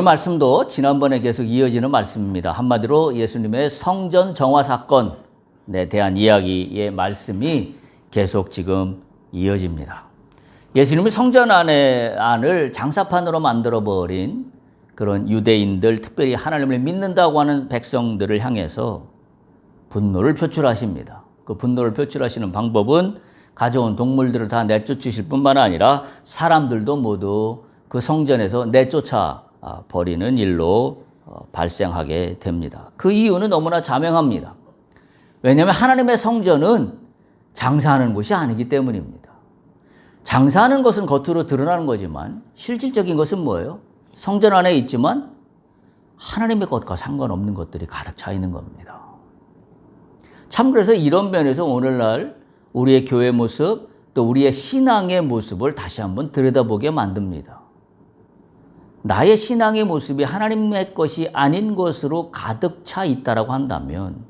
말씀도 지난번에 계속 이어지는 말씀입니다. 한마디로 예수님의 성전 정화 사건에 대한 이야기의 말씀이 계속 지금 이어집니다. 예수님이 성전 안을 장사판으로 만들어버린 그런 유대인들, 특별히 하나님을 믿는다고 하는 백성들을 향해서 분노를 표출하십니다. 그 분노를 표출하시는 방법은 가져온 동물들을 다 내쫓으실 뿐만 아니라 사람들도 모두 그 성전에서 내쫓아 버리는 일로 발생하게 됩니다. 그 이유는 너무나 자명합니다. 왜냐하면 하나님의 성전은 장사하는 곳이 아니기 때문입니다. 장사하는 것은 겉으로 드러나는 거지만 실질적인 것은 뭐예요? 성전 안에 있지만 하나님의 것과 상관없는 것들이 가득 차 있는 겁니다. 참 그래서 이런 면에서 오늘날 우리의 교회 모습 또 우리의 신앙의 모습을 다시 한번 들여다보게 만듭니다. 나의 신앙의 모습이 하나님의 것이 아닌 것으로 가득 차 있다라고 한다면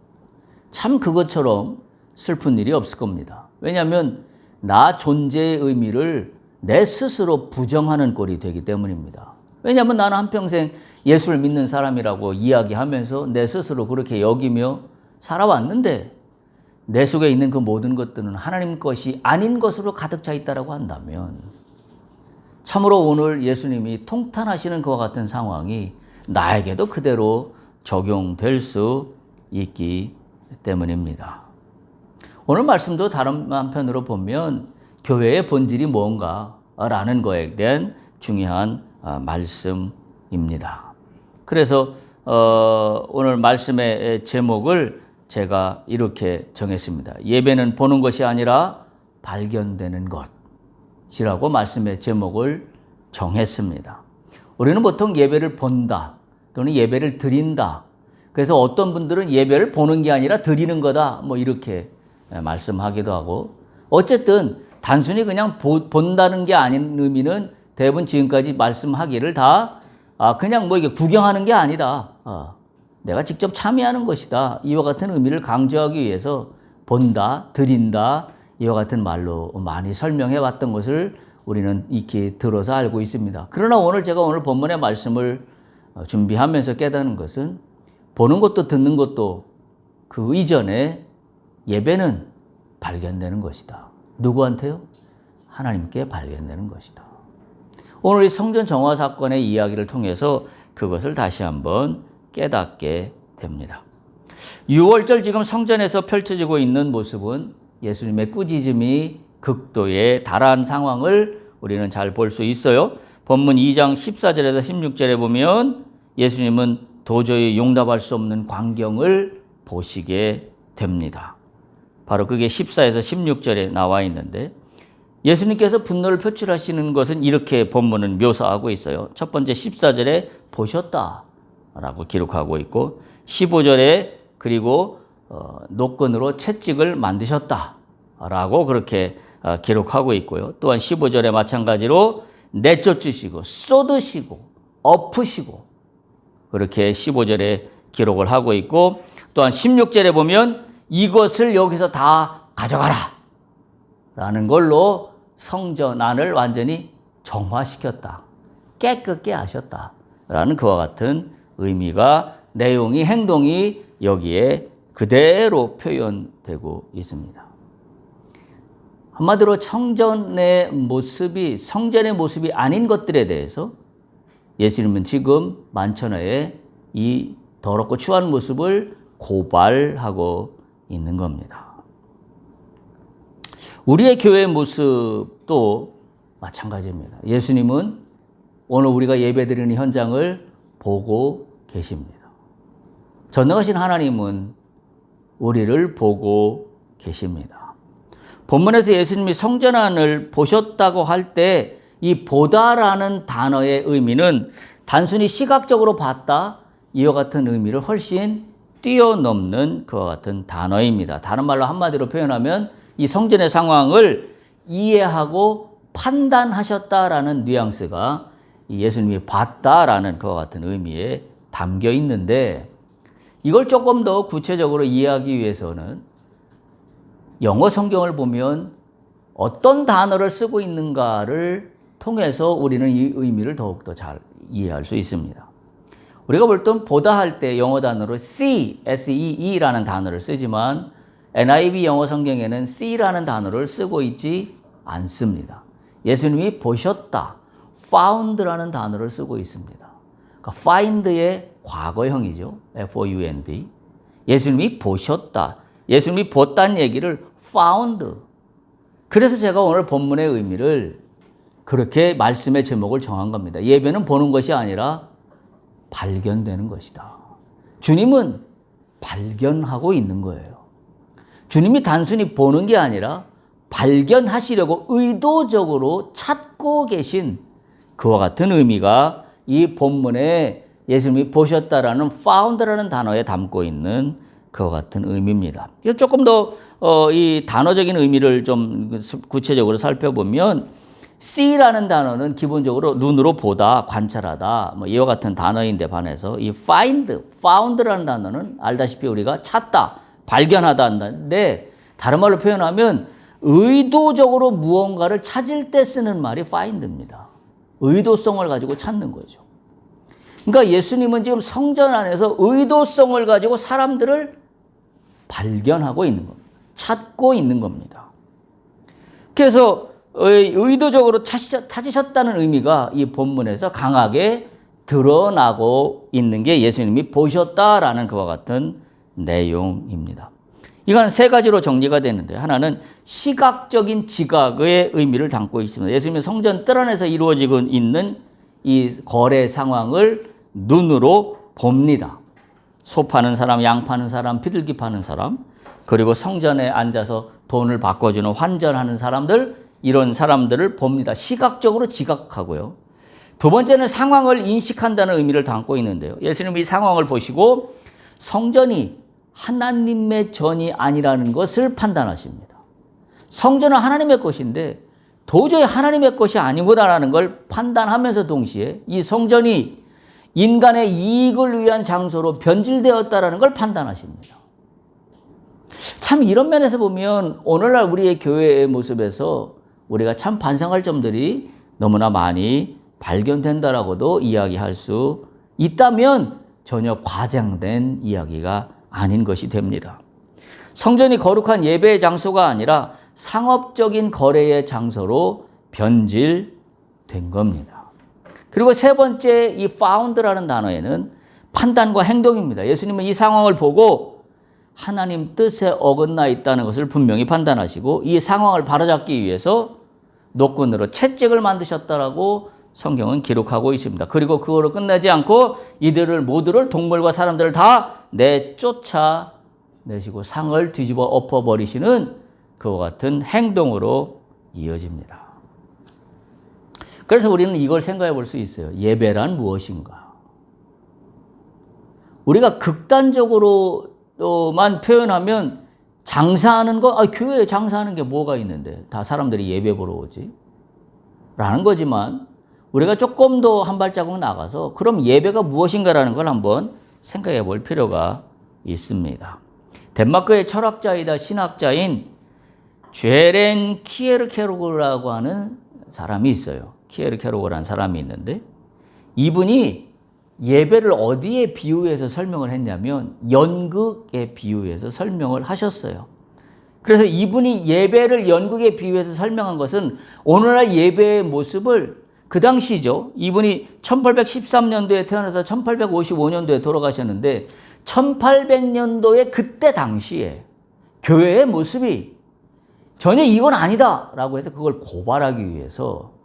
참 그것처럼 슬픈 일이 없을 겁니다. 왜냐하면 나 존재의 의미를 내 스스로 부정하는 꼴이 되기 때문입니다. 왜냐하면 나는 한평생 예수를 믿는 사람이라고 이야기하면서 내 스스로 그렇게 여기며 살아왔는데 내 속에 있는 그 모든 것들은 하나님 것이 아닌 것으로 가득 차 있다라고 한다면 참으로 오늘 예수님이 통탄하시는 것과 같은 상황이 나에게도 그대로 적용될 수 있기 때문입니다. 오늘 말씀도 다른 한편으로 보면 교회의 본질이 뭔가라는 것에 대한 중요한 말씀입니다. 그래서 오늘 말씀의 제목을 제가 이렇게 정했습니다. 예배는 보는 것이 아니라 발견되는 것이라고 말씀의 제목을 정했습니다. 우리는 보통 예배를 본다 또는 예배를 드린다. 그래서 어떤 분들은 예배를 보는 게 아니라 드리는 거다. 뭐 이렇게 말씀하기도 하고 어쨌든 단순히 그냥 본다는 게 아닌 의미는 대부분 지금까지 말씀하기를 다 그냥 뭐 이게 구경하는 게 아니다. 내가 직접 참여하는 것이다. 이와 같은 의미를 강조하기 위해서 본다, 드린다 이와 같은 말로 많이 설명해 왔던 것을 우리는 익히 들어서 알고 있습니다. 그러나 제가 오늘 본문의 말씀을 준비하면서 깨닫는 것은 보는 것도 듣는 것도 그 이전에 예배는 발견되는 것이다. 누구한테요? 하나님께 발견되는 것이다. 오늘 이 성전 정화 사건의 이야기를 통해서 그것을 다시 한번 깨닫게 됩니다. 6월절 지금 성전에서 펼쳐지고 있는 모습은 예수님의 꾸짖음이 극도에 달한 상황을 우리는 잘 볼 수 있어요. 본문 2장 14절에서 16절에 보면 예수님은 도저히 용납할 수 없는 광경을 보시게 됩니다. 바로 그게 14에서 16절에 나와 있는데 예수님께서 분노를 표출하시는 것은 이렇게 본문은 묘사하고 있어요. 첫 번째 14절에 보셨다라고 기록하고 있고 15절에 그리고 노끈으로 채찍을 만드셨다라고 그렇게 기록하고 있고요. 또한 15절에 마찬가지로 내쫓으시고 쏟으시고 엎으시고 그렇게 15절에 기록을 하고 있고 또한 16절에 보면 이것을 여기서 다 가져가라 라는 걸로 성전 안을 완전히 정화시켰다. 깨끗게 하셨다 라는 그와 같은 의미가 내용이 행동이 여기에 그대로 표현되고 있습니다. 한마디로 성전의 모습이 아닌 것들에 대해서 예수님은 지금 만천하에 이 더럽고 추한 모습을 고발하고 있는 겁니다. 우리의 교회의 모습도 마찬가지입니다. 예수님은 오늘 우리가 예배드리는 현장을 보고 계십니다. 전능하신 하나님은 우리를 보고 계십니다. 본문에서 예수님이 성전 안을 보셨다고 할 때 이 보다라는 단어의 의미는 단순히 시각적으로 봤다 이와 같은 의미를 훨씬 뛰어넘는 그와 같은 단어입니다. 다른 말로 한마디로 표현하면 이 성전의 상황을 이해하고 판단하셨다라는 뉘앙스가 예수님이 봤다라는 그와 같은 의미에 담겨 있는데 이걸 조금 더 구체적으로 이해하기 위해서는 영어 성경을 보면 어떤 단어를 쓰고 있는가를 통해서 우리는 이 의미를 더욱더 잘 이해할 수 있습니다. 우리가 보통 보다 할 때 영어 단어로 see, S-E-E라는 단어를 쓰지만 NIV 영어 성경에는 see라는 단어를 쓰고 있지 않습니다. 예수님이 보셨다, found라는 단어를 쓰고 있습니다. 그러니까 find의 과거형이죠. F-O-U-N-D. 예수님이 보셨다. 예수님이 봤다는 얘기를 found. 그래서 제가 오늘 본문의 의미를 그렇게 말씀의 제목을 정한 겁니다. 예배는 보는 것이 아니라 발견되는 것이다. 주님은 발견하고 있는 거예요. 주님이 단순히 보는 게 아니라 발견하시려고 의도적으로 찾고 계신 그와 같은 의미가 이 본문에 예수님이 보셨다라는 found라는 단어에 담고 있는 그와 같은 의미입니다. 조금 더 이 단어적인 의미를 좀 구체적으로 살펴보면 see라는 단어는 기본적으로 눈으로 보다, 관찰하다, 뭐 이와 같은 단어인데 반해서 이 found라는 단어는 알다시피 우리가 찾다, 발견하다 한다는데 다른 말로 표현하면 의도적으로 무언가를 찾을 때 쓰는 말이 find입니다. 의도성을 가지고 찾는 거죠. 그러니까 예수님은 지금 성전 안에서 의도성을 가지고 사람들을 발견하고 있는 겁니다. 찾고 있는 겁니다. 그래서 의도적으로 찾으셨다는 의미가 이 본문에서 강하게 드러나고 있는 게 예수님이 보셨다라는 그와 같은 내용입니다. 이건 세 가지로 정리가 되는데 하나는 시각적인 지각의 의미를 담고 있습니다. 예수님이 성전 뜰 안에서 이루어지고 있는 이 거래 상황을 눈으로 봅니다. 소 파는 사람, 양 파는 사람, 비둘기 파는 사람, 그리고 성전에 앉아서 돈을 바꿔주는 환전하는 사람들, 이런 사람들을 봅니다. 시각적으로 지각하고요. 두 번째는 상황을 인식한다는 의미를 담고 있는데요. 예수님이 이 상황을 보시고 성전이 하나님의 전이 아니라는 것을 판단하십니다. 성전은 하나님의 것인데 도저히 하나님의 것이 아니구나라는 걸 판단하면서 동시에 이 성전이 인간의 이익을 위한 장소로 변질되었다라는 걸 판단하십니다. 참 이런 면에서 보면 오늘날 우리의 교회의 모습에서 우리가 참 반성할 점들이 너무나 많이 발견된다라고도 이야기할 수 있다면 전혀 과장된 이야기가 아닌 것이 됩니다. 성전이 거룩한 예배의 장소가 아니라 상업적인 거래의 장소로 변질된 겁니다. 그리고 세 번째 이 found라는 단어에는 판단과 행동입니다. 예수님은 이 상황을 보고 하나님 뜻에 어긋나 있다는 것을 분명히 판단하시고 이 상황을 바로잡기 위해서 노끈으로 채찍을 만드셨다라고 성경은 기록하고 있습니다. 그리고 그거로 끝나지 않고 이들을 모두를 동물과 사람들을 다 내쫓아내시고 상을 뒤집어 엎어버리시는 그와 같은 행동으로 이어집니다. 그래서 우리는 이걸 생각해 볼 수 있어요. 예배란 무엇인가? 우리가 극단적으로만 표현하면 장사하는 거, 교회에 장사하는 게 뭐가 있는데 다 사람들이 예배 보러 오지? 라는 거지만 우리가 조금 더 한 발자국 나가서 그럼 예배가 무엇인가라는 걸 한번 생각해 볼 필요가 있습니다. 덴마크의 철학자이다 신학자인 죄렌 키에르케로그라고 하는 사람이 있어요. 키에르케로그라는 사람이 있는데 이분이 예배를 어디에 비유해서 설명을 했냐면 연극에 비유해서 설명을 하셨어요. 그래서 이분이 예배를 연극에 비유해서 설명한 것은 오늘날 예배의 모습을 그 당시죠. 이분이 1813년도에 태어나서 1855년도에 돌아가셨는데 1800년도에 그때 당시에 교회의 모습이 전혀 이건 아니다라고 해서 그걸 고발하기 위해서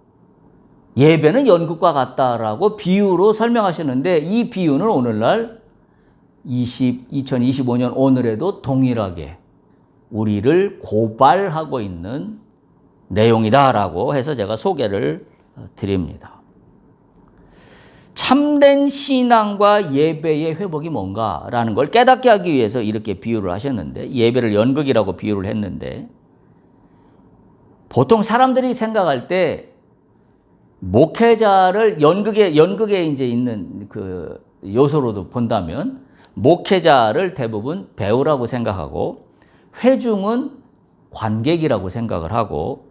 예배는 연극과 같다라고 비유로 설명하셨는데 이 비유는 오늘날 2025년 오늘에도 동일하게 우리를 고발하고 있는 내용이다라고 해서 제가 소개를 드립니다. 참된 신앙과 예배의 회복이 뭔가라는 걸 깨닫게 하기 위해서 이렇게 비유를 하셨는데 예배를 연극이라고 비유를 했는데 보통 사람들이 생각할 때 목회자를 연극에 이제 있는 그 요소로도 본다면 목회자를 대부분 배우라고 생각하고 회중은 관객이라고 생각을 하고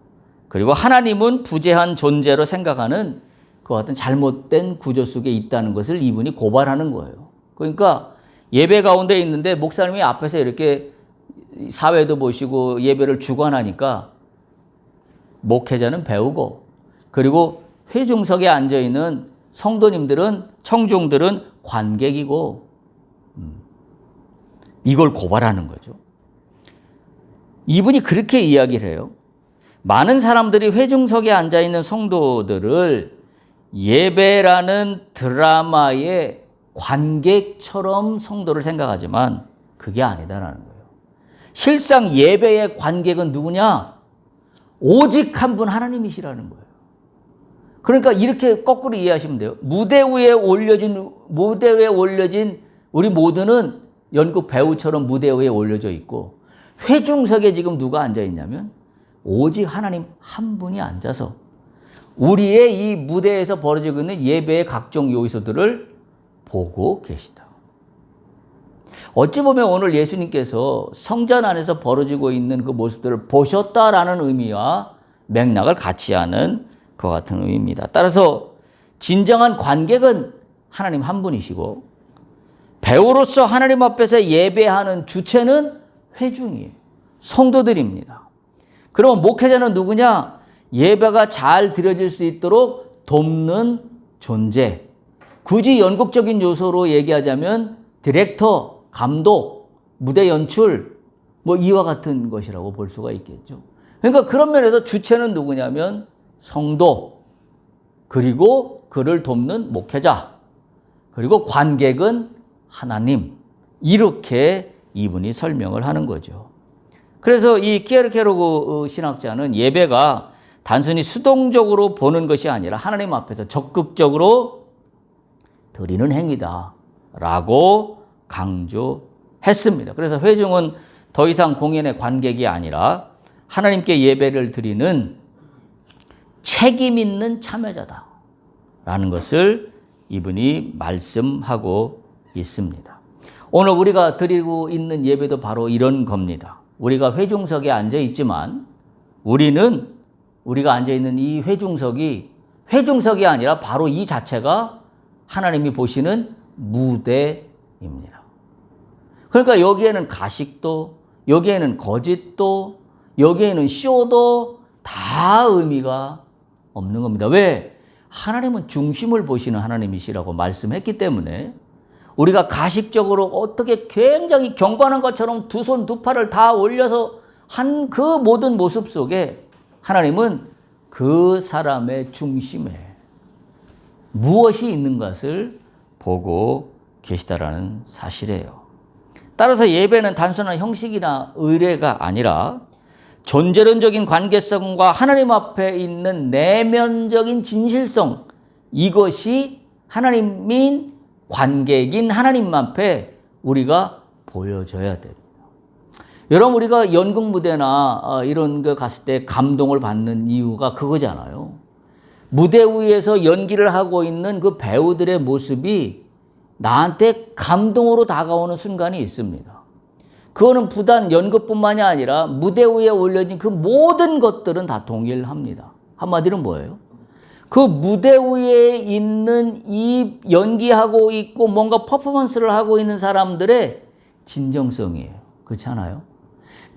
그리고 하나님은 부재한 존재로 생각하는 그와 같은 잘못된 구조 속에 있다는 것을 이분이 고발하는 거예요. 그러니까 예배 가운데 있는데 목사님이 앞에서 이렇게 사회도 보시고 예배를 주관하니까 목회자는 배우고, 그리고 회중석에 앉아있는 성도님들은, 청중들은 관객이고, 이걸 고발하는 거죠. 이분이 그렇게 이야기를 해요. 많은 사람들이 회중석에 앉아있는 성도들을 예배라는 드라마의 관객처럼 성도를 생각하지만 그게 아니다라는 거예요. 실상 예배의 관객은 누구냐? 오직 한 분 하나님이시라는 거예요. 그러니까 이렇게 거꾸로 이해하시면 돼요. 무대 위에 올려진 우리 모두는 연극 배우처럼 무대 위에 올려져 있고, 회중석에 지금 누가 앉아 있냐면 오직 하나님 한 분이 앉아서 우리의 이 무대에서 벌어지고 있는 예배의 각종 요소들을 보고 계시다. 어찌 보면 오늘 예수님께서 성전 안에서 벌어지고 있는 그 모습들을 보셨다라는 의미와 맥락을 같이 하는 그와 같은 의미입니다. 따라서 진정한 관객은 하나님 한 분이시고, 배우로서 하나님 앞에서 예배하는 주체는 회중이에요. 성도들입니다. 그럼 목회자는 누구냐? 예배가 잘 드려질 수 있도록 돕는 존재. 굳이 연극적인 요소로 얘기하자면 디렉터, 감독, 무대 연출, 이와 같은 것이라고 볼 수가 있겠죠. 그러니까 그런 면에서 주체는 누구냐면 성도, 그리고 그를 돕는 목회자, 그리고 관객은 하나님. 이렇게 이분이 설명을 하는 거죠. 그래서 이 키에르케고르 신학자는 예배가 단순히 수동적으로 보는 것이 아니라 하나님 앞에서 적극적으로 드리는 행위다라고 강조했습니다. 그래서 회중은 더 이상 공연의 관객이 아니라 하나님께 예배를 드리는 책임 있는 참여자다라는 것을 이분이 말씀하고 있습니다. 오늘 우리가 드리고 있는 예배도 바로 이런 겁니다. 우리가 회중석에 앉아 있지만 우리가 앉아 있는 이 회중석이 아니라 바로 이 자체가 하나님이 보시는 무대입니다. 그러니까 여기에는 가식도, 여기에는 거짓도, 여기에는 쇼도 다 의미가 없는 겁니다. 왜? 하나님은 중심을 보시는 하나님이시라고 말씀했기 때문에 우리가 가식적으로 어떻게 굉장히 경건한 것처럼 두 손 두 팔을 다 올려서 한 그 모든 모습 속에 하나님은 그 사람의 중심에 무엇이 있는 것을 보고 계시다라는 사실이에요. 따라서 예배는 단순한 형식이나 의례가 아니라 존재론적인 관계성과 하나님 앞에 있는 내면적인 진실성, 이것이 하나님인 관객인 하나님 앞에 우리가 보여줘야 됩니다. 여러분, 우리가 연극 무대나 이런 거 갔을 때 감동을 받는 이유가 그거잖아요. 무대 위에서 연기를 하고 있는 그 배우들의 모습이 나한테 감동으로 다가오는 순간이 있습니다. 그거는 부단 연극뿐만이 아니라 무대 위에 올려진 그 모든 것들은 다 동일합니다. 한마디로 뭐예요? 그 무대 위에 있는 이 연기하고 있고 뭔가 퍼포먼스를 하고 있는 사람들의 진정성이에요. 그렇지 않아요?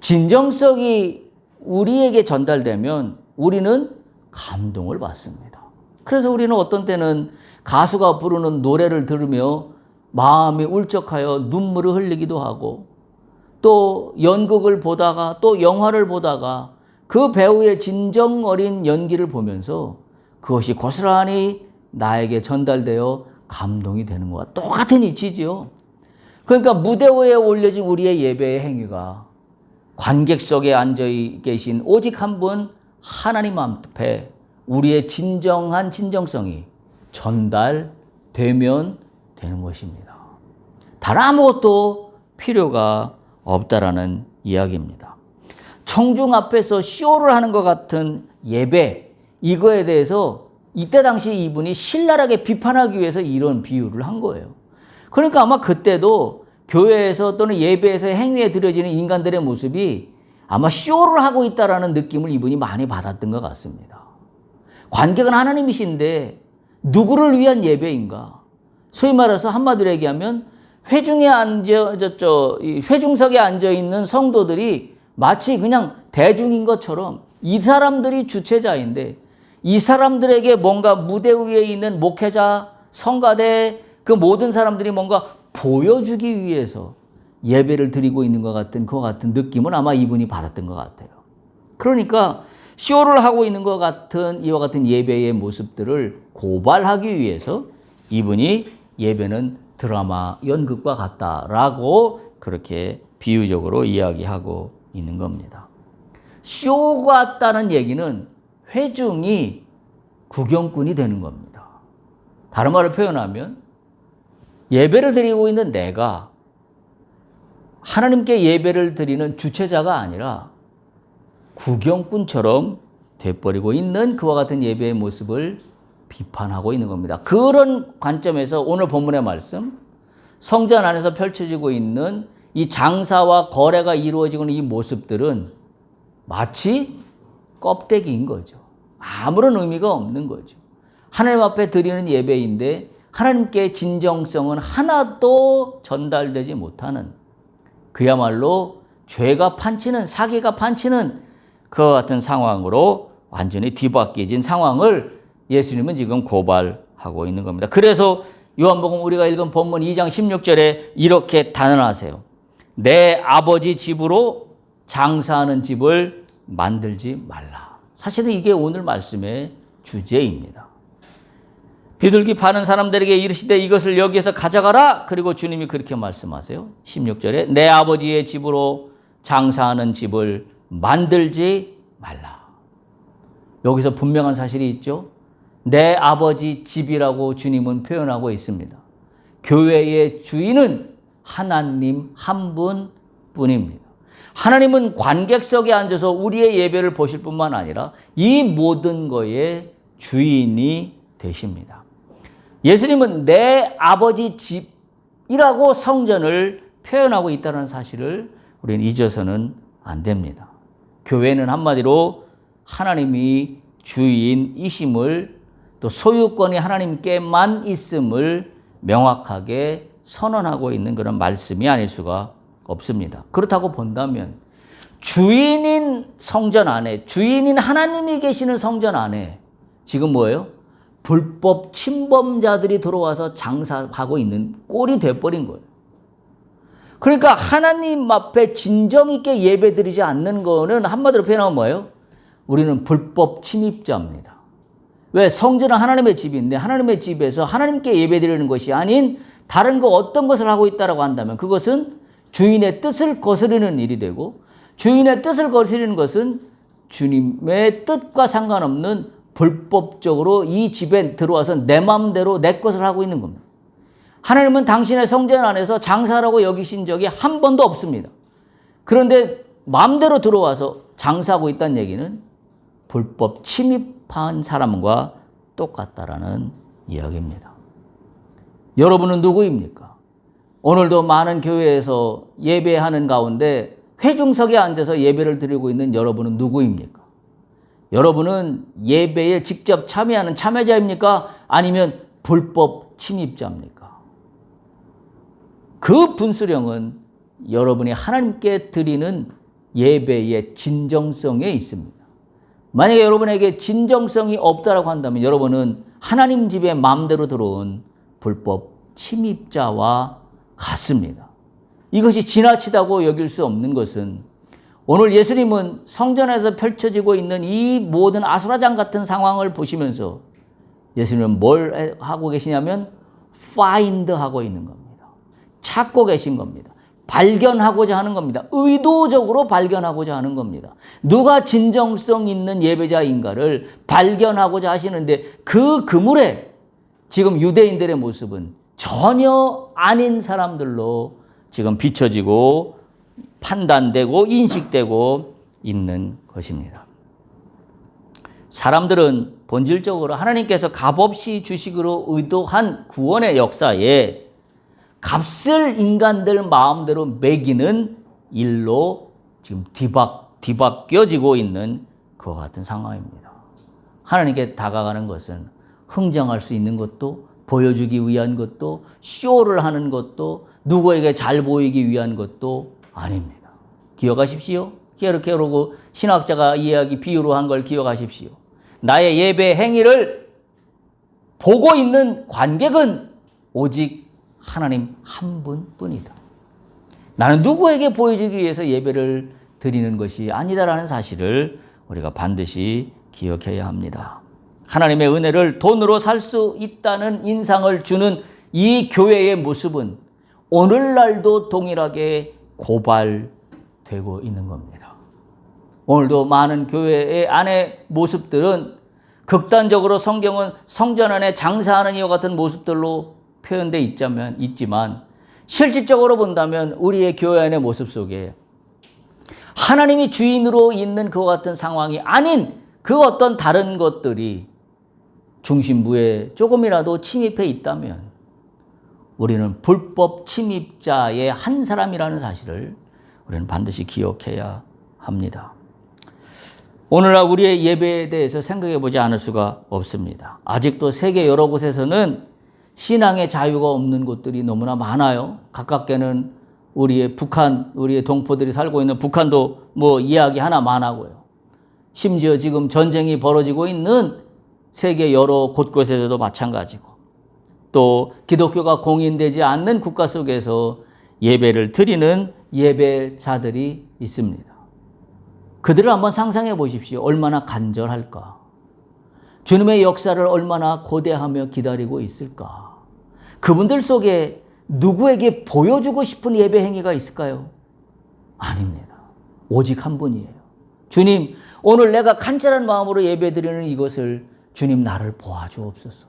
진정성이 우리에게 전달되면 우리는 감동을 받습니다. 그래서 우리는 어떤 때는 가수가 부르는 노래를 들으며 마음이 울적하여 눈물을 흘리기도 하고, 또 연극을 보다가 또 영화를 보다가 그 배우의 진정 어린 연기를 보면서 그것이 고스란히 나에게 전달되어 감동이 되는 것과 똑같은 이치지요. 그러니까 무대 위에 올려진 우리의 예배의 행위가 관객석에 앉아 계신 오직 한 분 하나님 앞에 우리의 진정한 진정성이 전달되면 되는 것입니다. 다른 아무것도 필요가 없다라는 이야기입니다. 청중 앞에서 쇼를 하는 것 같은 예배, 이거에 대해서 이때 당시 이분이 신랄하게 비판하기 위해서 이런 비유를 한 거예요. 그러니까 아마 그때도 교회에서 또는 예배에서 행위에 드려지는 인간들의 모습이 아마 쇼를 하고 있다라는 느낌을 이분이 많이 받았던 것 같습니다. 관객은 하나님이신데 누구를 위한 예배인가? 소위 말해서 한마디로 얘기하면 회중석에 앉아 있는 성도들이 마치 그냥 대중인 것처럼 이 사람들이 주체자인데 이 사람들에게 뭔가 무대 위에 있는 목회자, 성가대 그 모든 사람들이 뭔가 보여주기 위해서 예배를 드리고 있는 것 같은 그와 같은 느낌은 아마 이분이 받았던 것 같아요. 그러니까 쇼를 하고 있는 것 같은 이와 같은 예배의 모습들을 고발하기 위해서 이분이 예배는 드라마 연극과 같다라고 그렇게 비유적으로 이야기하고 있는 겁니다. 쇼 같다는 얘기는 회중이 구경꾼이 되는 겁니다. 다른 말로 표현하면 예배를 드리고 있는 내가 하나님께 예배를 드리는 주체자가 아니라 구경꾼처럼 돼버리고 있는 그와 같은 예배의 모습을 비판하고 있는 겁니다. 그런 관점에서 오늘 본문의 말씀, 성전 안에서 펼쳐지고 있는 이 장사와 거래가 이루어지고 있는 이 모습들은 마치 껍데기인 거죠. 아무런 의미가 없는 거죠. 하나님 앞에 드리는 예배인데 하나님께 진정성은 하나도 전달되지 못하는 그야말로 죄가 판치는 사기가 판치는 그와 같은 상황으로 완전히 뒤바뀌어진 상황을 예수님은 지금 고발하고 있는 겁니다. 그래서 요한복음 우리가 읽은 본문 2장 16절에 이렇게 단언하세요. 내 아버지 집으로 장사하는 집을 만들지 말라. 사실은 이게 오늘 말씀의 주제입니다. 비둘기 파는 사람들에게 이르시되 이것을 여기에서 가져가라. 그리고 주님이 그렇게 말씀하세요. 16절에 내 아버지의 집으로 장사하는 집을 만들지 말라. 여기서 분명한 사실이 있죠. 내 아버지 집이라고 주님은 표현하고 있습니다. 교회의 주인은 하나님 한 분뿐입니다. 하나님은 관객석에 앉아서 우리의 예배를 보실 뿐만 아니라 이 모든 거의 주인이 되십니다. 예수님은 내 아버지 집이라고 성전을 표현하고 있다는 사실을 우리는 잊어서는 안 됩니다. 교회는 한마디로 하나님이 주인이심을 또 소유권이 하나님께만 있음을 명확하게 선언하고 있는 그런 말씀이 아닐 수가 없습니다. 그렇다고 본다면 주인인 성전 안에, 주인인 하나님이 계시는 성전 안에 지금 뭐예요? 불법 침범자들이 들어와서 장사하고 있는 꼴이 돼버린 거예요. 그러니까 하나님 앞에 진정 있게 예배드리지 않는 거는 한마디로 표현하면 뭐예요? 우리는 불법 침입자입니다. 왜? 성전은 하나님의 집인데 하나님의 집에서 하나님께 예배드리는 것이 아닌 다른 거 어떤 것을 하고 있다고 한다면 그것은 주인의 뜻을 거스르는 일이 되고 주인의 뜻을 거스르는 것은 주님의 뜻과 상관없는 불법적으로 이 집에 들어와서 내 마음대로 내 것을 하고 있는 겁니다. 하나님은 당신의 성전 안에서 장사라고 여기신 적이 한 번도 없습니다. 그런데 마음대로 들어와서 장사하고 있다는 얘기는 불법 침입한 사람과 똑같다라는 이야기입니다. 여러분은 누구입니까? 오늘도 많은 교회에서 예배하는 가운데 회중석에 앉아서 예배를 드리고 있는 여러분은 누구입니까? 여러분은 예배에 직접 참여하는 참여자입니까? 아니면 불법 침입자입니까? 그 분수령은 여러분이 하나님께 드리는 예배의 진정성에 있습니다. 만약에 여러분에게 진정성이 없다라고 한다면 여러분은 하나님 집에 마음대로 들어온 불법 침입자와 같습니다. 이것이 지나치다고 여길 수 없는 것은 오늘 예수님은 성전에서 펼쳐지고 있는 이 모든 아수라장 같은 상황을 보시면서 예수님은 뭘 하고 계시냐면 find 하고 있는 겁니다. 찾고 계신 겁니다. 발견하고자 하는 겁니다. 의도적으로 발견하고자 하는 겁니다. 누가 진정성 있는 예배자인가를 발견하고자 하시는데 그 그물에 지금 유대인들의 모습은 전혀 아닌 사람들로 지금 비춰지고 판단되고 인식되고 있는 것입니다. 사람들은 본질적으로 하나님께서 값없이 주시기로 의도한 구원의 역사에 값을 인간들 마음대로 매기는 일로 지금 뒤바뀌어지고 있는 그와 같은 상황입니다. 하나님께 다가가는 것은 흥정할 수 있는 것도, 보여주기 위한 것도, 쇼를 하는 것도, 누구에게 잘 보이기 위한 것도 아닙니다. 기억하십시오. 그러고 신학자가 이야기 비유로 한 걸 기억하십시오. 나의 예배 행위를 보고 있는 관객은 오직 하나님 한 분뿐이다. 나는 누구에게 보여주기 위해서 예배를 드리는 것이 아니다라는 사실을 우리가 반드시 기억해야 합니다. 하나님의 은혜를 돈으로 살 수 있다는 인상을 주는 이 교회의 모습은 오늘날도 동일하게 고발되고 있는 겁니다. 오늘도 많은 교회의 안의 모습들은 극단적으로 성경은 성전 안에 장사하는 이와 같은 모습들로 표현되어 있지만 실질적으로 본다면 우리의 교회 안의 모습 속에 하나님이 주인으로 있는 그와 같은 상황이 아닌 그 어떤 다른 것들이 중심부에 조금이라도 침입해 있다면 우리는 불법 침입자의 한 사람이라는 사실을 우리는 반드시 기억해야 합니다. 오늘날 우리의 예배에 대해서 생각해 보지 않을 수가 없습니다. 아직도 세계 여러 곳에서는 신앙의 자유가 없는 곳들이 너무나 많아요. 가깝게는 우리의 동포들이 살고 있는 북한도 이야기 하나만 하고요. 심지어 지금 전쟁이 벌어지고 있는 세계 여러 곳곳에서도 마찬가지고, 또 기독교가 공인되지 않는 국가 속에서 예배를 드리는 예배자들이 있습니다. 그들을 한번 상상해 보십시오. 얼마나 간절할까? 주님의 역사를 얼마나 고대하며 기다리고 있을까? 그분들 속에 누구에게 보여주고 싶은 예배 행위가 있을까요? 아닙니다. 오직 한 분이에요. 주님, 오늘 내가 간절한 마음으로 예배드리는 이것을 주님 나를 보아주옵소서.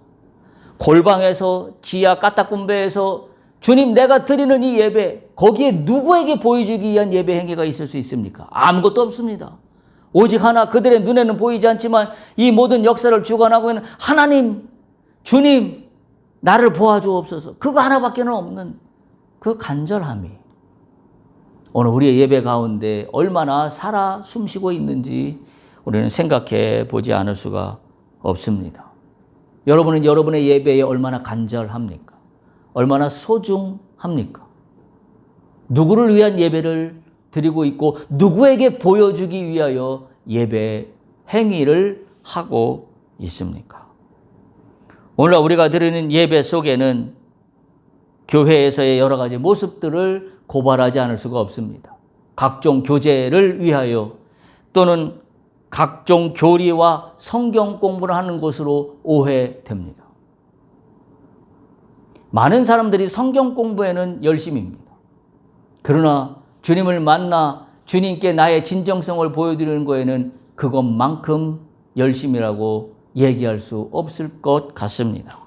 골방에서, 지하 까딱군배에서 주님 내가 드리는 이 예배, 거기에 누구에게 보여주기 위한 예배 행위가 있을 수 있습니까? 아무것도 없습니다. 오직 하나, 그들의 눈에는 보이지 않지만 이 모든 역사를 주관하고 있는 하나님, 주님 나를 보아주옵소서. 그거 하나밖에는 없는 그 간절함이 오늘 우리의 예배 가운데 얼마나 살아 숨쉬고 있는지 우리는 생각해 보지 않을 수가 없습니다. 여러분은 여러분의 예배에 얼마나 간절합니까? 얼마나 소중합니까? 누구를 위한 예배를 드리고 있고 누구에게 보여주기 위하여 예배 행위를 하고 있습니까? 오늘 우리가 드리는 예배 속에는 교회에서의 여러 가지 모습들을 고발하지 않을 수가 없습니다. 각종 교제를 위하여 또는 각종 교리와 성경 공부를 하는 곳으로 오해됩니다. 많은 사람들이 성경 공부에는 열심입니다. 그러나 주님을 만나 주님께 나의 진정성을 보여드리는 거에는 그것만큼 열심이라고 얘기할 수 없을 것 같습니다.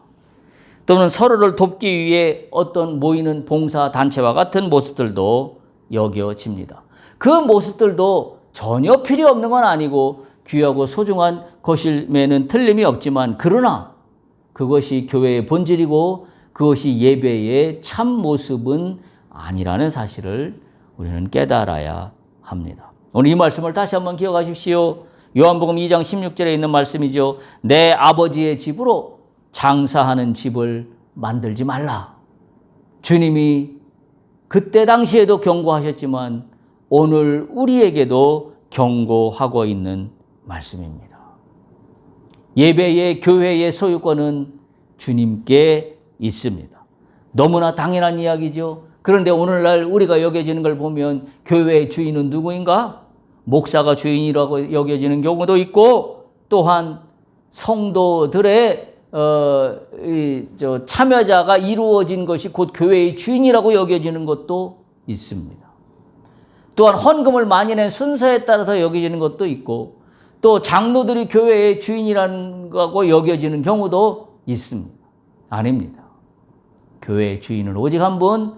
또는 서로를 돕기 위해 어떤 모이는 봉사단체와 같은 모습들도 여겨집니다. 그 모습들도 전혀 필요 없는 건 아니고 귀하고 소중한 것임에는 틀림이 없지만, 그러나 그것이 교회의 본질이고 그것이 예배의 참 모습은 아니라는 사실을 우리는 깨달아야 합니다. 오늘 이 말씀을 다시 한번 기억하십시오. 요한복음 2장 16절에 있는 말씀이죠. 내 아버지의 집으로 장사하는 집을 만들지 말라. 주님이 그때 당시에도 경고하셨지만 오늘 우리에게도 경고하고 있는 말씀입니다. 예배의 교회의 소유권은 주님께 있습니다. 너무나 당연한 이야기죠. 그런데 오늘날 우리가 여겨지는 걸 보면 교회의 주인은 누구인가? 목사가 주인이라고 여겨지는 경우도 있고, 또한 성도들의 참여자가 이루어진 것이 곧 교회의 주인이라고 여겨지는 것도 있습니다. 또한 헌금을 많이 낸 순서에 따라서 여겨지는 것도 있고, 또 장로들이 교회의 주인이라고 여겨지는 경우도 있습니다. 아닙니다. 교회의 주인은 오직 한 분,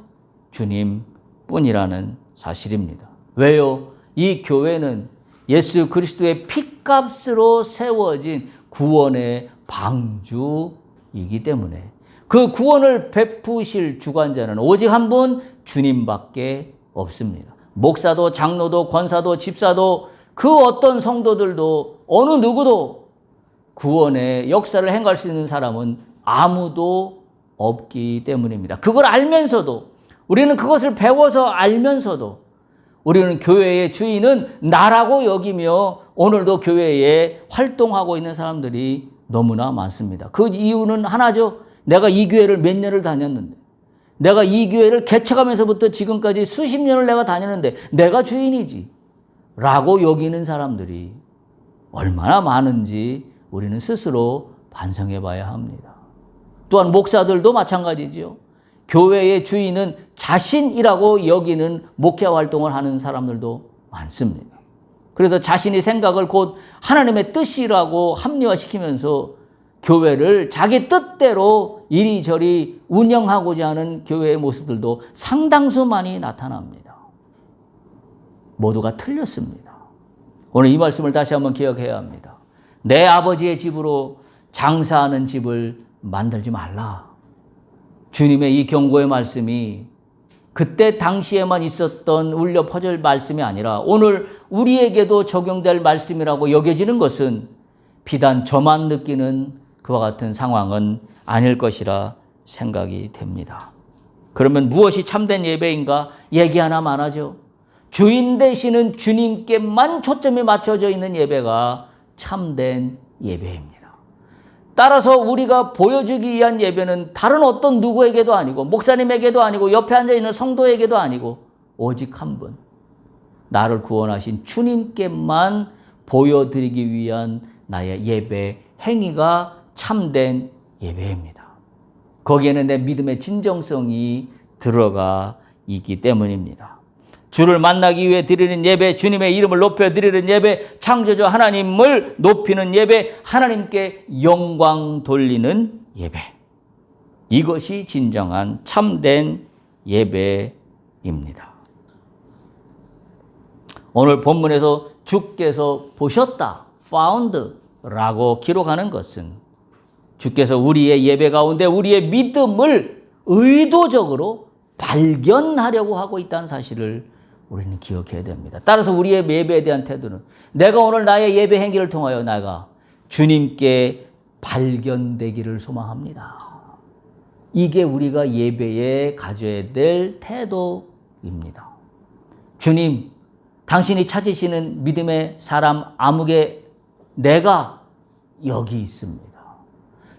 주님뿐이라는 사실입니다. 왜요? 이 교회는 예수 그리스도의 핏값으로 세워진 구원의 방주이기 때문에 그 구원을 베푸실 주관자는 오직 한 분, 주님밖에 없습니다. 목사도 장로도 권사도 집사도 그 어떤 성도들도 어느 누구도 구원의 역사를 행할 수 있는 사람은 아무도 없기 때문입니다. 그걸 알면서도, 우리는 그것을 배워서 알면서도 우리는 교회의 주인은 나라고 여기며 오늘도 교회에 활동하고 있는 사람들이 너무나 많습니다. 그 이유는 하나죠. 내가 이 교회를 몇 년을 다녔는데, 내가 이 교회를 개척하면서부터 지금까지 수십 년을 내가 다녔는데 내가 주인이지 라고 여기는 사람들이 얼마나 많은지 우리는 스스로 반성해 봐야 합니다. 또한 목사들도 마찬가지죠. 교회의 주인은 자신이라고 여기는 목회 활동을 하는 사람들도 많습니다. 그래서 자신의 생각을 곧 하나님의 뜻이라고 합리화시키면서 교회를 자기 뜻대로 이리저리 운영하고자 하는 교회의 모습들도 상당수 많이 나타납니다. 모두가 틀렸습니다. 오늘 이 말씀을 다시 한번 기억해야 합니다. 내 아버지의 집으로 장사하는 집을 만들지 말라. 주님의 이 경고의 말씀이 그때 당시에만 있었던 울려 퍼질 말씀이 아니라 오늘 우리에게도 적용될 말씀이라고 여겨지는 것은 비단 저만 느끼는 그와 같은 상황은 아닐 것이라 생각이 됩니다. 그러면 무엇이 참된 예배인가? 얘기 하나만 하죠. 주인 되시는 주님께만 초점이 맞춰져 있는 예배가 참된 예배입니다. 따라서 우리가 보여주기 위한 예배는 다른 어떤 누구에게도 아니고 목사님에게도 아니고 옆에 앉아있는 성도에게도 아니고 오직 한 분, 나를 구원하신 주님께만 보여드리기 위한 나의 예배 행위가 참된 예배입니다. 거기에는 내 믿음의 진정성이 들어가 있기 때문입니다. 주를 만나기 위해 드리는 예배, 주님의 이름을 높여 드리는 예배, 창조주 하나님을 높이는 예배, 하나님께 영광 돌리는 예배. 이것이 진정한 참된 예배입니다. 오늘 본문에서 주께서 보셨다, found라고 기록하는 것은 주께서 우리의 예배 가운데 우리의 믿음을 의도적으로 발견하려고 하고 있다는 사실을 우리는 기억해야 됩니다. 따라서 우리의 예배에 대한 태도는 내가 오늘 나의 예배 행위를 통하여 내가 주님께 발견되기를 소망합니다. 이게 우리가 예배에 가져야 될 태도입니다. 주님, 당신이 찾으시는 믿음의 사람 아무개 내가 여기 있습니다.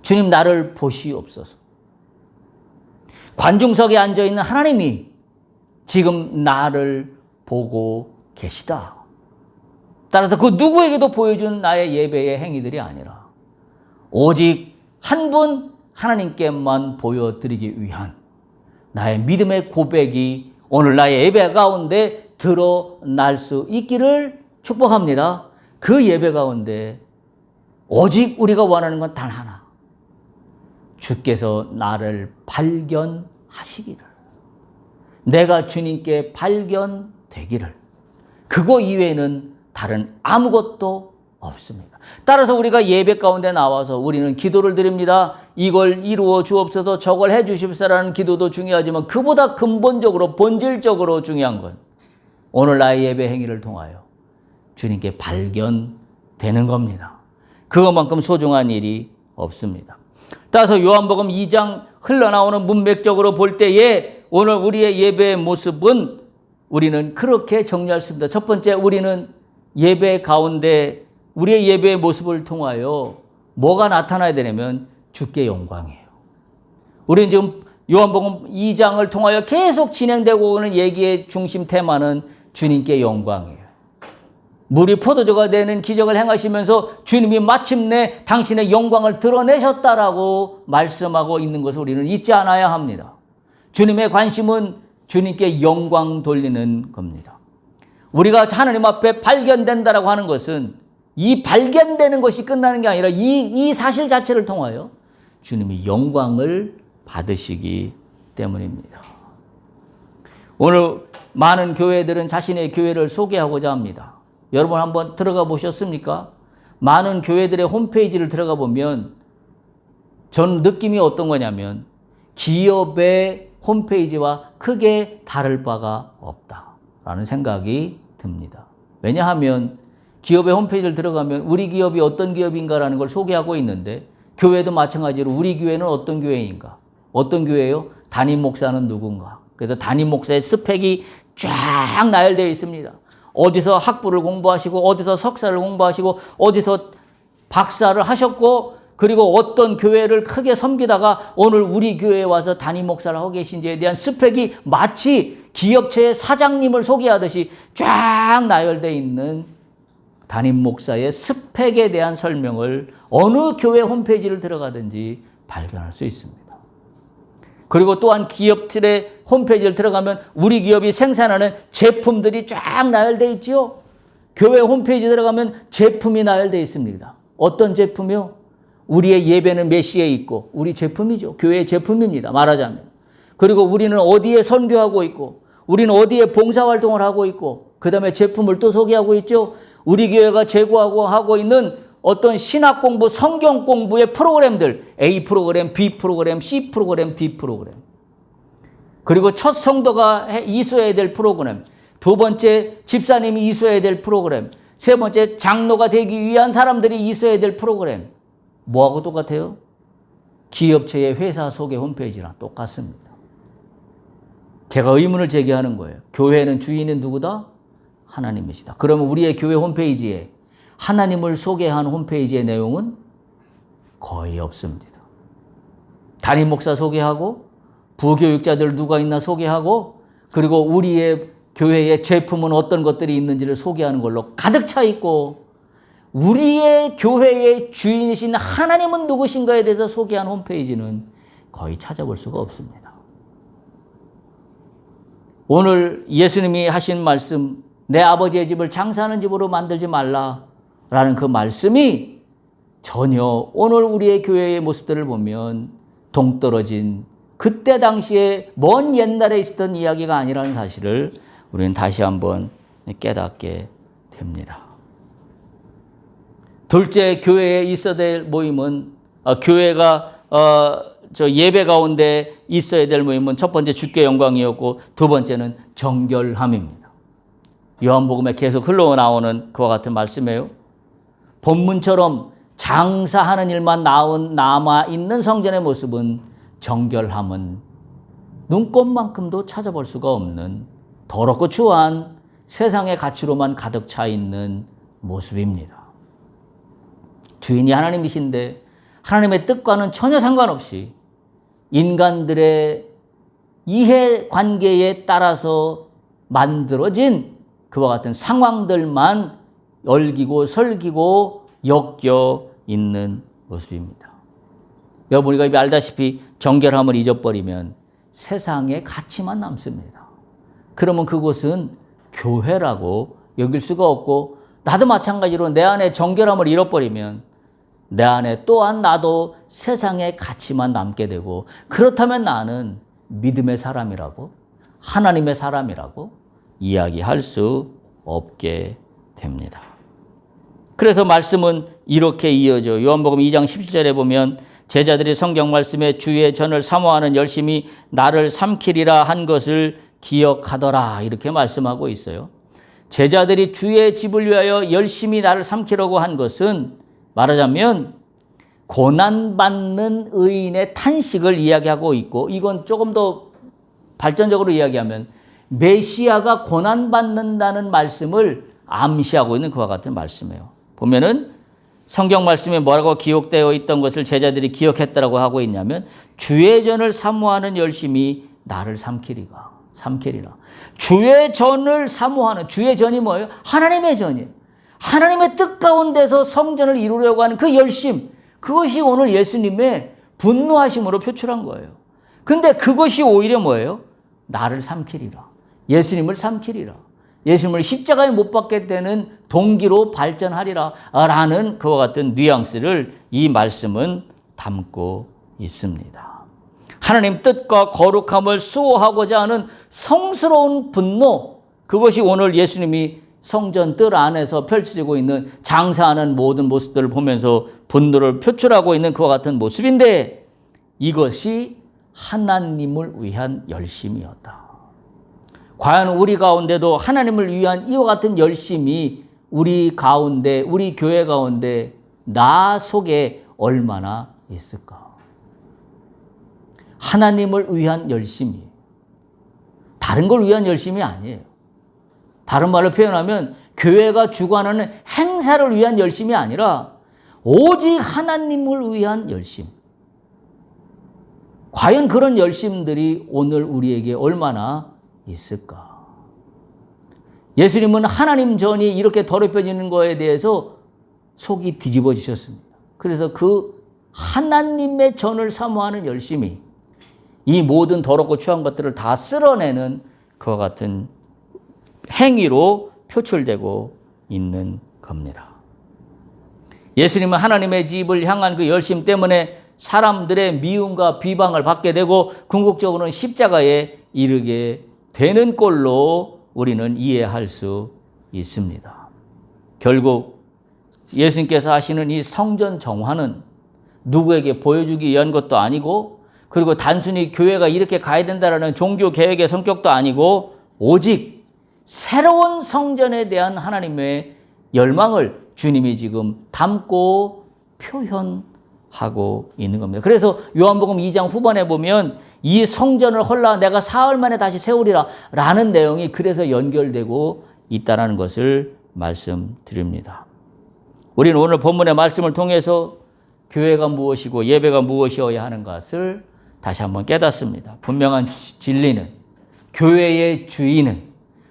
주님, 나를 보시옵소서. 관중석에 앉아있는 하나님이 지금 나를 보고 계시다. 따라서 그 누구에게도 보여준 나의 예배의 행위들이 아니라 오직 한 분 하나님께만 보여드리기 위한 나의 믿음의 고백이 오늘 나의 예배 가운데 드러날 수 있기를 축복합니다. 그 예배 가운데 오직 우리가 원하는 건 단 하나. 주께서 나를 발견하시기를. 내가 주님께 발견되기를. 그거 이외에는 다른 아무것도 없습니다. 따라서 우리가 예배 가운데 나와서 우리는 기도를 드립니다. 이걸 이루어 주옵소서, 저걸 해 주십사라는 기도도 중요하지만 그보다 근본적으로 본질적으로 중요한 건 오늘 나의 예배 행위를 통하여 주님께 발견되는 겁니다. 그것만큼 소중한 일이 없습니다. 따라서 요한복음 2장 흘러나오는 문맥적으로 볼 때에 오늘 우리의 예배의 모습은 우리는 그렇게 정리할 수 있습니다. 첫 번째, 우리는 예배 가운데 우리의 예배의 모습을 통하여 뭐가 나타나야 되냐면 주께 영광이에요. 우리는 지금 요한복음 2장을 통하여 계속 진행되고 오는 얘기의 중심 테마는 주님께 영광이에요. 물이 포도주가 되는 기적을 행하시면서 주님이 마침내 당신의 영광을 드러내셨다라고 말씀하고 있는 것을 우리는 잊지 않아야 합니다. 주님의 관심은 주님께 영광 돌리는 겁니다. 우리가 하나님 앞에 발견된다라고 하는 것은 이 발견되는 것이 끝나는 게 아니라 이 사실 자체를 통하여 주님이 영광을 받으시기 때문입니다. 오늘 많은 교회들은 자신의 교회를 소개하고자 합니다. 여러분 한번 들어가 보셨습니까? 많은 교회들의 홈페이지를 들어가 보면 전 느낌이 어떤 거냐면 기업의 홈페이지와 크게 다를 바가 없다라는 생각이 듭니다. 왜냐하면 기업의 홈페이지를 들어가면 우리 기업이 어떤 기업인가라는 걸 소개하고 있는데 교회도 마찬가지로 우리 교회는 어떤 교회인가? 어떤 교회예요? 담임 목사는 누군가? 그래서 담임 목사의 스펙이 쫙 나열되어 있습니다. 어디서 학부를 공부하시고 어디서 석사를 공부하시고 어디서 박사를 하셨고 그리고 어떤 교회를 크게 섬기다가 오늘 우리 교회에 와서 담임 목사를 하고 계신지에 대한 스펙이 마치 기업체의 사장님을 소개하듯이 쫙 나열되어 있는 담임 목사의 스펙에 대한 설명을 어느 교회 홈페이지를 들어가든지 발견할 수 있습니다. 그리고 또한 기업들의 홈페이지를 들어가면 우리 기업이 생산하는 제품들이 쫙 나열되어 있지요. 교회 홈페이지 들어가면 제품이 나열되어 있습니다. 어떤 제품이요? 우리의 예배는 메시에 있고 우리 제품이죠. 교회의 제품입니다. 말하자면. 그리고 우리는 어디에 선교하고 있고 우리는 어디에 봉사활동을 하고 있고 그 다음에 제품을 또 소개하고 있죠. 우리 교회가 제공하고 하고 있는 어떤 신학 공부, 성경 공부의 프로그램들 A 프로그램, B 프로그램, C 프로그램, D 프로그램 그리고 첫 성도가 이수해야 될 프로그램 두 번째 집사님이 이수해야 될 프로그램 세 번째 장로가 되기 위한 사람들이 이수해야 될 프로그램 뭐하고 똑같아요? 기업체의 회사 소개 홈페이지랑 똑같습니다. 제가 의문을 제기하는 거예요. 교회는 주인은 누구다? 하나님이시다. 그러면 우리의 교회 홈페이지에 하나님을 소개한 홈페이지의 내용은 거의 없습니다. 담임 목사 소개하고 부교육자들 누가 있나 소개하고 그리고 우리의 교회의 제품은 어떤 것들이 있는지를 소개하는 걸로 가득 차 있고 우리의 교회의 주인이신 하나님은 누구신가에 대해서 소개한 홈페이지는 거의 찾아볼 수가 없습니다. 오늘 예수님이 하신 말씀 내 아버지의 집을 장사하는 집으로 만들지 말라라는 그 말씀이 전혀 오늘 우리의 교회의 모습들을 보면 동떨어진 그때 당시에 먼 옛날에 있었던 이야기가 아니라는 사실을 우리는 다시 한번 깨닫게 됩니다. 둘째, 교회에 있어야 될 모임은 교회가 예배 가운데 있어야 될 모임은 첫 번째 주께 영광이었고 두 번째는 정결함입니다. 요한복음에 계속 흘러나오는 그와 같은 말씀이에요. 본문처럼 장사하는 일만 남아있는 성전의 모습은 정결함은 눈꼽만큼도 찾아볼 수가 없는 더럽고 추한 세상의 가치로만 가득 차 있는 모습입니다. 주인이 하나님이신데 하나님의 뜻과는 전혀 상관없이 인간들의 이해관계에 따라서 만들어진 그와 같은 상황들만 얽히고 설기고 엮여 있는 모습입니다. 여러분 우리가 알다시피 정결함을 잊어버리면 세상의 가치만 남습니다. 그러면 그곳은 교회라고 여길 수가 없고 나도 마찬가지로 내 안에 정결함을 잃어버리면 내 안에 또한 나도 세상의 가치만 남게 되고 그렇다면 나는 믿음의 사람이라고 하나님의 사람이라고 이야기할 수 없게 됩니다. 그래서 말씀은 이렇게 이어져 요한복음 2장 17절에 보면 제자들이 성경 말씀에 주의 전을 사모하는 열심히 나를 삼키리라 한 것을 기억하더라 이렇게 말씀하고 있어요. 제자들이 주의 집을 위하여 열심히 나를 삼키려고 한 것은 말하자면 고난받는 의인의 탄식을 이야기하고 있고 이건 조금 더 발전적으로 이야기하면 메시아가 고난받는다는 말씀을 암시하고 있는 그와 같은 말씀이에요. 보면은 성경 말씀에 뭐라고 기록되어 있던 것을 제자들이 기억했다라고 하고 있냐면 주의 전을 사모하는 열심히 나를 삼키리라. 주의 전을 사모하는 주의 전이 뭐예요? 하나님의 전이에요. 하나님의 뜻 가운데서 성전을 이루려고 하는 그 열심 그것이 오늘 예수님의 분노하심으로 표출한 거예요. 근데 그것이 오히려 뭐예요? 나를 삼키리라. 예수님을 삼키리라. 예수님을 십자가에 못 박게 되는 동기로 발전하리라 라는 그와 같은 뉘앙스를 이 말씀은 담고 있습니다. 하나님 뜻과 거룩함을 수호하고자 하는 성스러운 분노 그것이 오늘 예수님이 성전 뜰 안에서 펼쳐지고 있는 장사하는 모든 모습들을 보면서 분노를 표출하고 있는 그와 같은 모습인데 이것이 하나님을 위한 열심이었다. 과연 우리 가운데도 하나님을 위한 이와 같은 열심이 우리 가운데, 우리 교회 가운데 나 속에 얼마나 있을까? 하나님을 위한 열심이, 다른 걸 위한 열심이 아니에요. 다른 말로 표현하면 교회가 주관하는 행사를 위한 열심이 아니라 오직 하나님을 위한 열심. 과연 그런 열심들이 오늘 우리에게 얼마나 있을까? 예수님은 하나님 전이 이렇게 더럽혀지는 거에 대해서 속이 뒤집어지셨습니다. 그래서 그 하나님의 전을 사모하는 열심이 이 모든 더럽고 추한 것들을 다 쓸어내는 그와 같은 행위로 표출되고 있는 겁니다. 예수님은 하나님의 집을 향한 그 열심 때문에 사람들의 미움과 비방을 받게 되고 궁극적으로는 십자가에 이르게 되는 꼴로 우리는 이해할 수 있습니다. 결국 예수님께서 하시는 이 성전 정화는 누구에게 보여주기 위한 것도 아니고, 그리고 단순히 교회가 이렇게 가야 된다라는 종교 계획의 성격도 아니고, 오직 새로운 성전에 대한 하나님의 열망을 주님이 지금 담고 표현하고 있는 겁니다. 그래서 요한복음 2장 후반에 보면 이 성전을 헐라 내가 사흘 만에 다시 세우리라 라는 내용이 그래서 연결되고 있다는 것을 말씀드립니다. 우리는 오늘 본문의 말씀을 통해서 교회가 무엇이고 예배가 무엇이어야 하는 것을 다시 한번 깨닫습니다. 분명한 진리는, 교회의 주인은,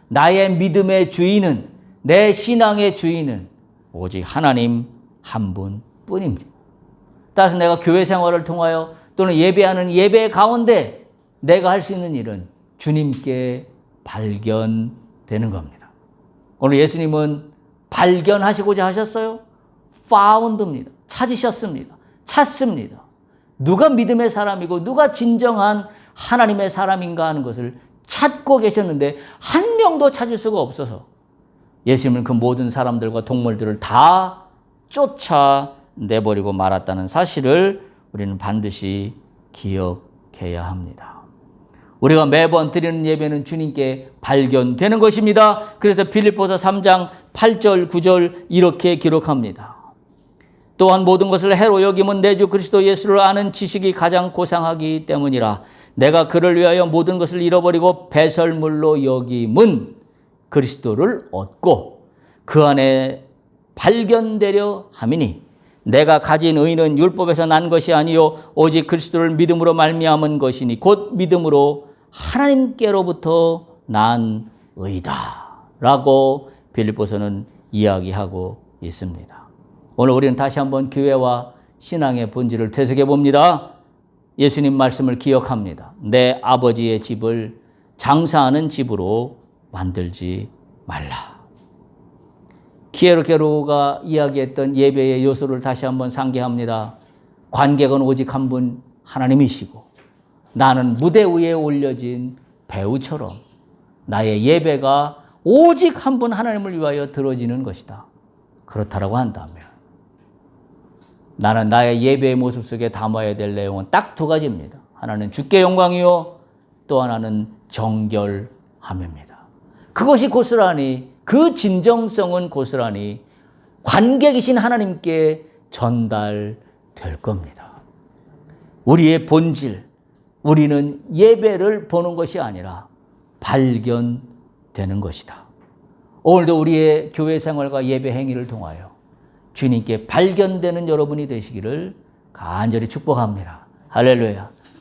나의 믿음의 주인은, 내 신앙의 주인은 오직 하나님 한 분뿐입니다. 따라서 내가 교회 생활을 통하여 또는 예배하는 예배 가운데 내가 할 수 있는 일은 주님께 발견되는 겁니다. 오늘 예수님은 발견하시고자 하셨어요? found입니다. 찾으셨습니다. 찾습니다. 누가 믿음의 사람이고 누가 진정한 하나님의 사람인가 하는 것을 찾고 계셨는데 한 명도 찾을 수가 없어서 예수님은 그 모든 사람들과 동물들을 다 쫓아내버리고 말았다는 사실을 우리는 반드시 기억해야 합니다. 우리가 매번 드리는 예배는 주님께 발견되는 것입니다. 그래서 빌립보서 3장 8절 9절 이렇게 기록합니다. 또한 모든 것을 해로 여김은 내 주 그리스도 예수를 아는 지식이 가장 고상하기 때문이라. 내가 그를 위하여 모든 것을 잃어버리고 배설물로 여김은 그리스도를 얻고 그 안에 발견되려 함이니 내가 가진 의는 율법에서 난 것이 아니요 오직 그리스도를 믿음으로 말미암은 것이니 곧 믿음으로 하나님께로부터 난 의다 라고 빌립보서는 이야기하고 있습니다. 오늘 우리는 다시 한번 교회와 신앙의 본질을 되새겨 봅니다. 예수님 말씀을 기억합니다. 내 아버지의 집을 장사하는 집으로 만들지 말라. 키에르케로가 이야기했던 예배의 요소를 다시 한번 상기합니다. 관객은 오직 한 분 하나님이시고 나는 무대 위에 올려진 배우처럼 나의 예배가 오직 한 분 하나님을 위하여 드려지는 것이다. 그렇다라고 한다면 나는 나의 예배의 모습 속에 담아야 될 내용은 딱 두 가지입니다. 하나는 주께 영광이요 또 하나는 정결함입니다. 그것이 고스란히, 그 진정성은 고스란히 관객이신 하나님께 전달될 겁니다. 우리의 본질, 우리는 예배를 보는 것이 아니라 발견되는 것이다. 오늘도 우리의 교회 생활과 예배 행위를 통하여 주님께 발견되는 여러분이 되시기를 간절히 축복합니다. 할렐루야.